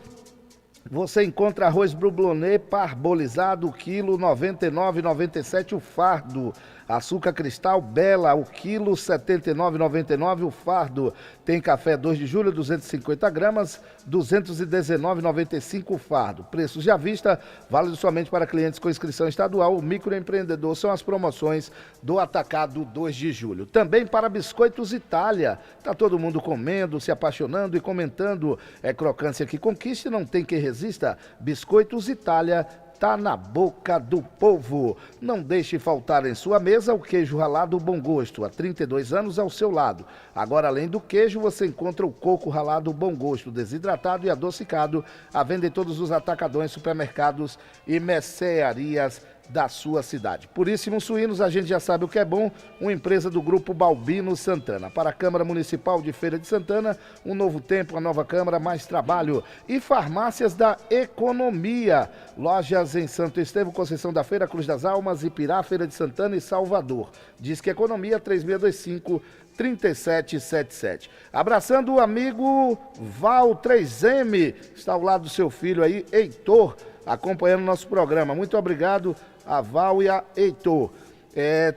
Você encontra arroz brublonê parbolizado, quilo R$ 99,97 o fardo. Açúcar cristal Bela, o quilo R$ 79,99 o fardo. Tem café 2 de julho, 250 gramas, R$ 219,95 o fardo. Preços de à vista, válido somente para clientes com inscrição estadual. O microempreendedor são as promoções do Atacado 2 de julho. Também para Biscoitos Itália. Tá todo mundo comendo, se apaixonando e comentando. É crocância que conquista e não tem quem resista. Biscoitos Itália. Tá na boca do povo. Não deixe faltar em sua mesa o queijo ralado Bom Gosto. Há 32 anos ao seu lado. Agora, além do queijo, você encontra o coco ralado Bom Gosto, desidratado e adocicado, à venda em todos os atacadões, supermercados e mercearias da sua cidade. Puríssimos Suínos, a gente já sabe o que é bom, uma empresa do Grupo Balbino Santana. Para a Câmara Municipal de Feira de Santana, um novo tempo, uma nova Câmara, mais trabalho. E Farmácias da Economia, lojas em Santo Estevão, Conceição da Feira, Cruz das Almas, Ipirá, Feira de Santana e Salvador. Diz que Economia 3625 3777. Abraçando o amigo Val 3M, está ao lado do seu filho aí, Heitor, acompanhando o nosso programa. Muito obrigado a Val e a Heitor.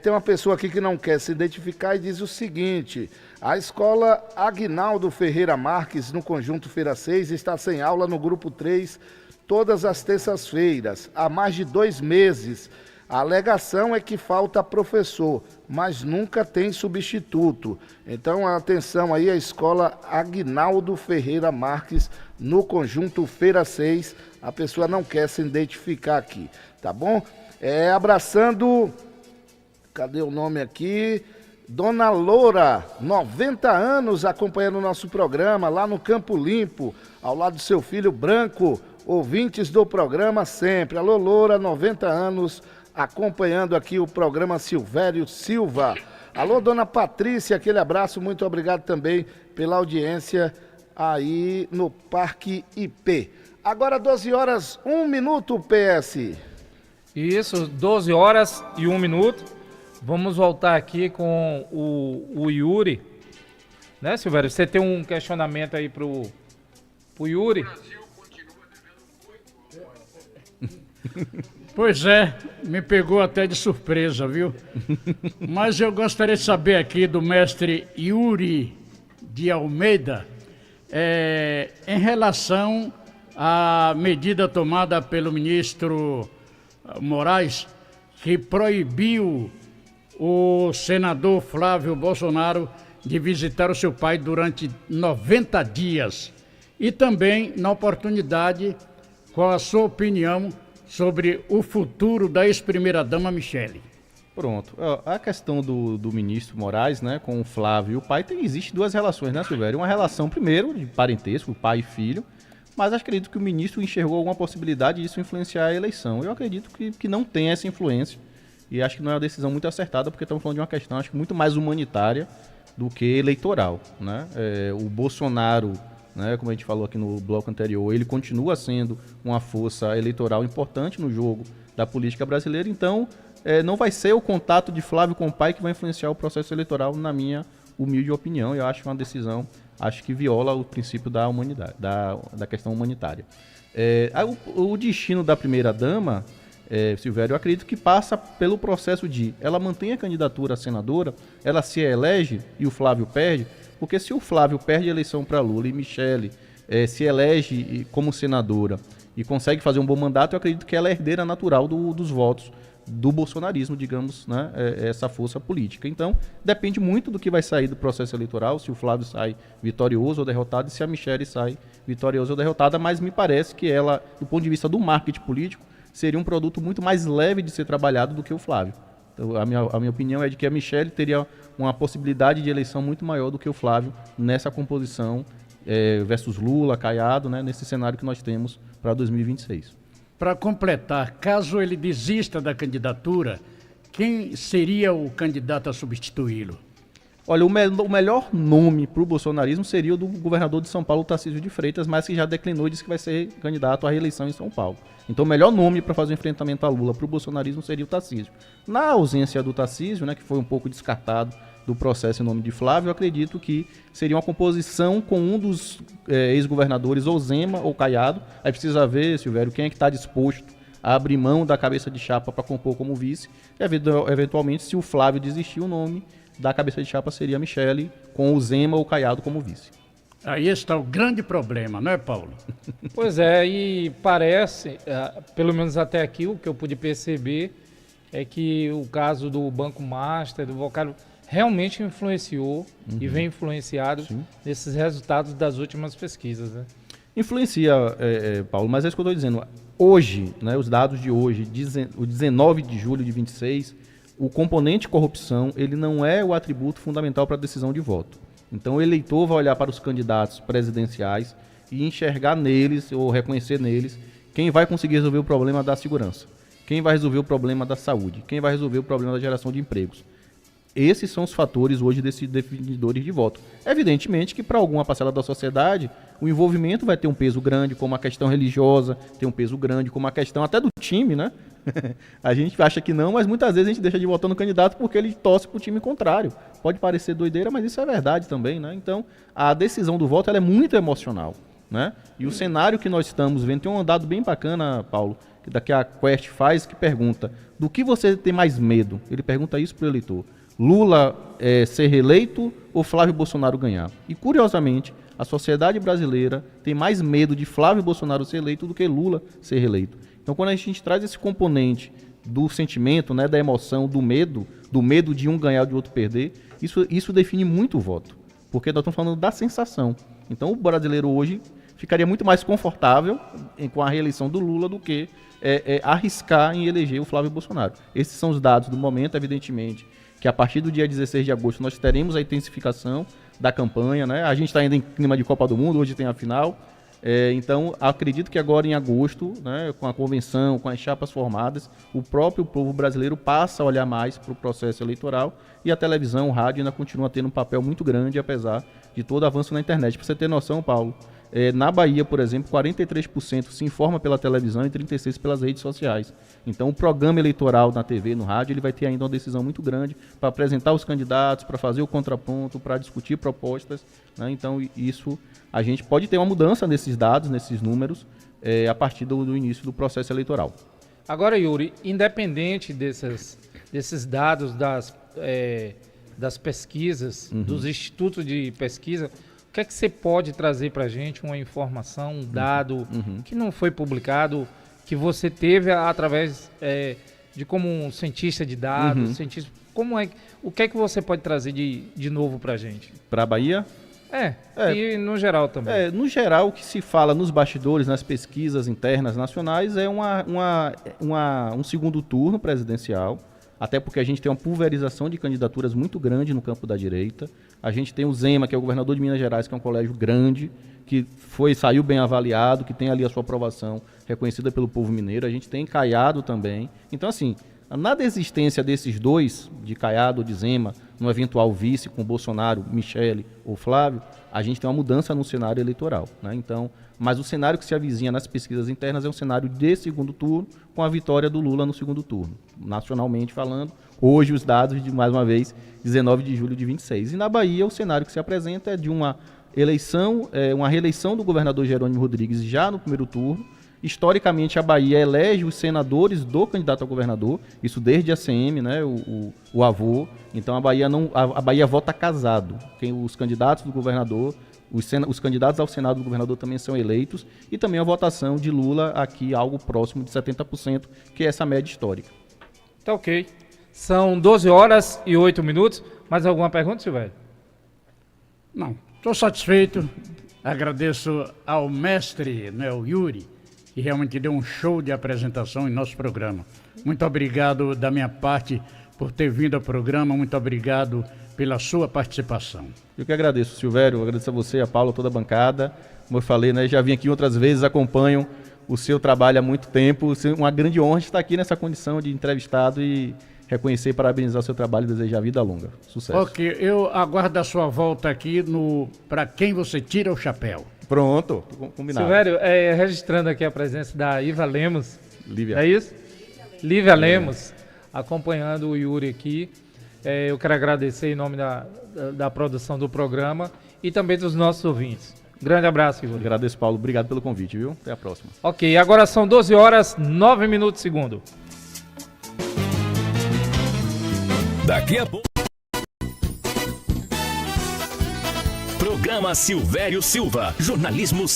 Tem uma pessoa aqui que não quer se identificar e diz o seguinte: a escola Aguinaldo Ferreira Marques, no Conjunto Feira 6, está sem aula no grupo 3 todas as terças-feiras, há mais de 2 meses. A alegação é que falta professor, mas nunca tem substituto. Então, atenção aí, a escola Aguinaldo Ferreira Marques, no Conjunto Feira 6. A pessoa não quer se identificar aqui, tá bom? Abraçando, cadê o nome aqui? Dona Loura, 90 anos, acompanhando o nosso programa, lá no Campo Limpo, ao lado do seu filho Branco, ouvintes do programa sempre. Alô, Loura, 90 anos, acompanhando aqui o programa Silvério Silva. Alô, dona Patrícia, aquele abraço, muito obrigado também pela audiência aí no Parque IP. Agora 12 horas, 1 minuto, PS. Isso, 12 horas e 1 minuto. Vamos voltar aqui com o Yuri. Né, Silvério? Você tem um questionamento aí pro Yuri? Pois é, me pegou até de surpresa, viu? Mas eu gostaria de saber aqui do mestre Yuri de Almeida, em relação à medida tomada pelo ministro Moraes, que proibiu o senador Flávio Bolsonaro de visitar o seu pai durante 90 dias. E também, na oportunidade, qual a sua opinião sobre o futuro da ex-primeira-dama Michele? Pronto. A questão do ministro Moraes, né, com o Flávio e o pai, existe 2 relações, né, Silvério? Uma relação, primeiro, de parentesco, pai e filho, mas acredito que o ministro enxergou alguma possibilidade disso influenciar a eleição. Eu acredito que não tem essa influência e acho que não é uma decisão muito acertada, porque estamos falando de uma questão, acho que muito mais humanitária do que eleitoral, né? O Bolsonaro, né, como a gente falou aqui no bloco anterior, ele continua sendo uma força eleitoral importante no jogo da política brasileira, então não vai ser o contato de Flávio com o pai que vai influenciar o processo eleitoral, na minha humilde opinião. Eu acho uma decisão, acho que viola o princípio da humanidade, da questão humanitária. O destino da primeira-dama, Silvério, eu acredito que passa pelo processo de ela mantém a candidatura a senadora, ela se elege e o Flávio perde. Porque se o Flávio perde a eleição para Lula e Michele se elege como senadora e consegue fazer um bom mandato, eu acredito que ela é herdeira natural dos votos do bolsonarismo, digamos, né, essa força política. Então, depende muito do que vai sair do processo eleitoral, se o Flávio sai vitorioso ou derrotado e se a Michele sai vitoriosa ou derrotada, mas me parece que ela, do ponto de vista do marketing político, seria um produto muito mais leve de ser trabalhado do que o Flávio. Então, a minha opinião é de que a Michele teria uma possibilidade de eleição muito maior do que o Flávio nessa composição versus Lula, Caiado, né, nesse cenário que nós temos para 2026. Para completar, caso ele desista da candidatura, quem seria o candidato a substituí-lo? Olha, o melhor nome para o bolsonarismo seria o do governador de São Paulo, Tarcísio de Freitas, mas que já declinou e disse que vai ser candidato à reeleição em São Paulo. Então o melhor nome para fazer o enfrentamento a Lula para o bolsonarismo seria o Tarcísio. Na ausência do Tarcísio, né, que foi um pouco descartado do processo em nome de Flávio, eu acredito que seria uma composição com um dos ex-governadores, ou Zema ou Caiado. Aí precisa ver, Silvério, quem é que está disposto a abrir mão da cabeça de chapa para compor como vice. E eventualmente, se o Flávio desistir, o nome da cabeça de chapa seria a Michele, com o Zema ou Caiado como vice. Aí está o grande problema, não é, Paulo? Pois é, e parece, pelo menos até aqui, o que eu pude perceber é que o caso do Banco Master, do Vocário, realmente influenciou e vem influenciado nesses resultados das últimas pesquisas, né? Influencia, Paulo, mas é isso que eu estou dizendo. Hoje, né, os dados de hoje, o 19 de julho de 26, o componente corrupção, ele não é o atributo fundamental para a decisão de voto. Então o eleitor vai olhar para os candidatos presidenciais e enxergar neles, ou reconhecer neles, quem vai conseguir resolver o problema da segurança, quem vai resolver o problema da saúde, quem vai resolver o problema da geração de empregos. Esses são os fatores hoje desses definidores de voto. Evidentemente que para alguma parcela da sociedade, o envolvimento vai ter um peso grande, como a questão religiosa tem um peso grande, como a questão até do time, né? A gente acha que não, mas muitas vezes a gente deixa de votar no candidato porque ele torce para o time contrário. Pode parecer doideira, mas isso é verdade também, né? Então, a decisão do voto ela é muito emocional, né? E o cenário que nós estamos vendo, tem um dado bem bacana, Paulo, que daqui a Quest faz, que pergunta, do que você tem mais medo? Ele pergunta isso para o eleitor. Lula ser reeleito ou Flávio Bolsonaro ganhar? E, curiosamente, a sociedade brasileira tem mais medo de Flávio Bolsonaro ser eleito do que Lula ser reeleito. Então, quando a gente traz esse componente do sentimento, né, da emoção, do medo de um ganhar e de outro perder, isso define muito o voto. Porque nós estamos falando da sensação. Então, o brasileiro hoje ficaria muito mais confortável com a reeleição do Lula do que arriscar em eleger o Flávio Bolsonaro. Esses são os dados do momento, evidentemente, que a partir do dia 16 de agosto nós teremos a intensificação da campanha, né? A gente está ainda em clima de Copa do Mundo, hoje tem a final. Então, acredito que agora em agosto, né, com a convenção, com as chapas formadas, o próprio povo brasileiro passa a olhar mais para o processo eleitoral e a televisão, o rádio ainda continua tendo um papel muito grande, apesar de todo avanço na internet. Para você ter noção, Paulo, na Bahia, por exemplo, 43% se informa pela televisão e 36% pelas redes sociais. Então, o programa eleitoral na TV, no rádio, ele vai ter ainda uma decisão muito grande para apresentar os candidatos, para fazer o contraponto, para discutir propostas, né? Então, isso, a gente pode ter uma mudança nesses dados, nesses números, a partir do início do processo eleitoral. Agora, Yuri, independente desses dados das pesquisas, dos institutos de pesquisa, o que é que você pode trazer para a gente, uma informação, um dado que não foi publicado, que você teve através de como um cientista de dados, o que é que você pode trazer de novo para a gente? Para a Bahia? E no geral também. No geral, o que se fala nos bastidores, nas pesquisas internas nacionais, é um segundo turno presidencial, até porque a gente tem uma pulverização de candidaturas muito grande no campo da direita. A gente tem o Zema, que é o governador de Minas Gerais, que é um colégio grande, que saiu bem avaliado, que tem ali a sua aprovação reconhecida pelo povo mineiro. A gente tem Caiado também. Então, assim, na desistência desses dois, de Caiado ou de Zema, no eventual vice com Bolsonaro, Michele ou Flávio, a gente tem uma mudança no cenário eleitoral, né? Então, mas o cenário que se avizinha nas pesquisas internas é um cenário de segundo turno, com a vitória do Lula no segundo turno. Nacionalmente falando, hoje os dados de, mais uma vez, 19 de julho de 26. E na Bahia, o cenário que se apresenta é de uma eleição, uma reeleição do governador Jerônimo Rodrigues já no primeiro turno. Historicamente, a Bahia elege os senadores do candidato a governador, isso desde a ACM, né, o avô. Então, a Bahia vota casado. Os candidatos do governador, os candidatos ao Senado do governador também são eleitos, e também a votação de Lula aqui, algo próximo de 70%, que é essa média histórica. Tá ok. São 12 horas e 8 minutos. Mais alguma pergunta, Silvério? Não, estou satisfeito. Agradeço ao mestre, né, o Yuri, que realmente deu um show de apresentação em nosso programa. Muito obrigado da minha parte por ter vindo ao programa, muito obrigado pela sua participação. Eu que agradeço, Silvério, agradeço a você, a Paulo, toda a bancada. Como eu falei, né, já vim aqui outras vezes, acompanho o seu trabalho há muito tempo. Uma grande honra estar aqui nessa condição de entrevistado e reconhecer e parabenizar o seu trabalho e desejar vida longa. Sucesso. Ok, eu aguardo a sua volta aqui para quem você tira o chapéu. Pronto, combinado. Silvério, registrando aqui a presença da Iva Lemos. Lívia. É isso? Lívia Lemos, acompanhando o Yuri aqui. Eu quero agradecer em nome da produção do programa e também dos nossos ouvintes. Grande abraço, Yuri. Agradeço, Paulo. Obrigado pelo convite, viu? Até a próxima. Ok, agora são 12 horas, 9 minutos e segundo. Daqui a pouco. Programa Silvério Silva. Jornalismo